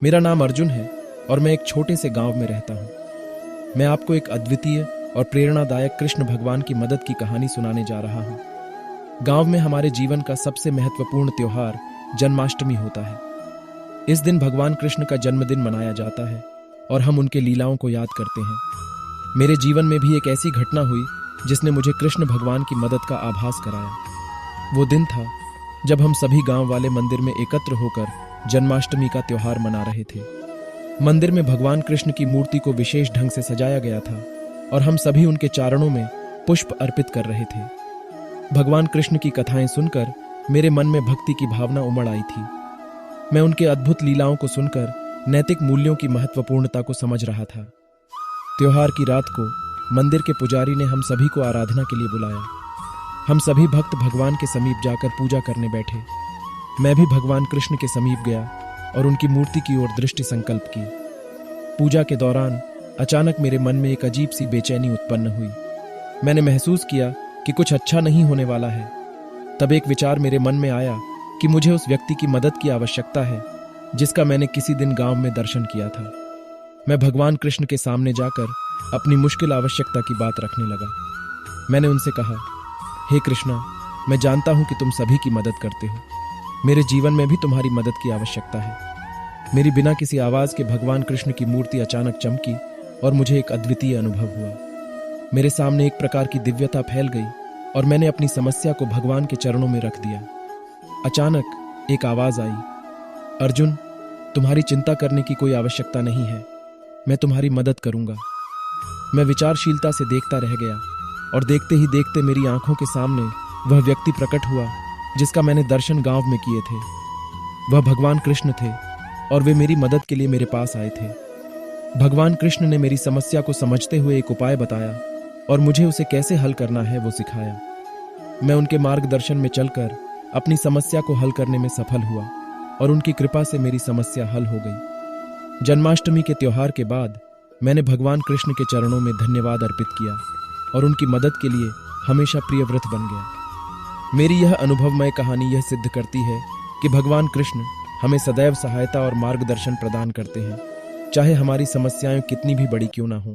मेरा नाम अर्जुन है और मैं एक छोटे से गांव में रहता हूं। मैं आपको एक अद्वितीय और प्रेरणादायक कृष्ण भगवान की मदद की कहानी सुनाने जा रहा हूं। गांव में हमारे जीवन का सबसे महत्वपूर्ण त्योहार जन्माष्टमी होता है। इस दिन भगवान कृष्ण का जन्मदिन मनाया जाता है और हम उनके लीलाओं को याद करते हैं। मेरे जीवन में भी एक ऐसी घटना हुई जिसने मुझे कृष्ण भगवान की मदद का आभास कराया। वो दिन था जब हम सभी गांव वाले मंदिर में एकत्र होकर जन्माष्टमी का त्योहार मना रहे थे। मंदिर में भगवान कृष्ण की मूर्ति को विशेष ढंग से सजाया गया था और हम सभी उनके चरणों में पुष्प अर्पित कर रहे थे। भगवान कृष्ण की कथाएं सुनकर मेरे मन में भक्ति की भावना उमड़ आई थी। मैं उनके अद्भुत लीलाओं को सुनकर नैतिक मूल्यों की महत्वपूर्णता को समझ रहा था। त्योहार की रात को मंदिर के पुजारी ने हम सभी को आराधना के लिए बुलाया। हम सभी भक्त भगवान के समीप जाकर पूजा करने बैठे। मैं भी भगवान कृष्ण के समीप गया और उनकी मूर्ति की ओर दृष्टि संकल्प की। पूजा के दौरान अचानक मेरे मन में एक अजीब सी बेचैनी उत्पन्न हुई। मैंने महसूस किया कि कुछ अच्छा नहीं होने वाला है। तब एक विचार मेरे मन में आया कि मुझे उस व्यक्ति की मदद की आवश्यकता है जिसका मैंने किसी दिन गांव में दर्शन किया था। मैं भगवान कृष्ण के सामने जाकर अपनी मुश्किल आवश्यकता की बात रखने लगा। मैंने उनसे कहा, हे कृष्णा, मैं जानता हूं कि तुम सभी की मदद करते हो। मेरे जीवन में भी तुम्हारी मदद की आवश्यकता है। मेरी बिना किसी आवाज के भगवान कृष्ण की मूर्ति अचानक चमकी और मुझे एक अद्वितीय अनुभव हुआ। मेरे सामने एक प्रकार की दिव्यता फैल गई और मैंने अपनी समस्या को भगवान के चरणों में रख दिया। अचानक एक आवाज आई, अर्जुन, तुम्हारी चिंता करने की कोई आवश्यकता नहीं है, मैं तुम्हारी मदद करूंगा। मैं विचारशीलता से देखता रह गया और देखते ही देखते मेरी आंखों के सामने वह व्यक्ति प्रकट हुआ जिसका मैंने दर्शन गांव में किए थे। वह भगवान कृष्ण थे और वे मेरी मदद के लिए मेरे पास आए थे। भगवान कृष्ण ने मेरी समस्या को समझते हुए एक उपाय बताया और मुझे उसे कैसे हल करना है वो सिखाया। मैं उनके मार्गदर्शन में चलकर अपनी समस्या को हल करने में सफल हुआ और उनकी कृपा से मेरी समस्या हल हो गई। जन्माष्टमी के त्योहार के बाद मैंने भगवान कृष्ण के चरणों में धन्यवाद अर्पित किया और उनकी मदद के लिए हमेशा प्रियव्रत बन गया। मेरी यह अनुभवमय कहानी यह सिद्ध करती है कि भगवान कृष्ण हमें सदैव सहायता और मार्गदर्शन प्रदान करते हैं, चाहे हमारी समस्याएं कितनी भी बड़ी क्यों ना हों।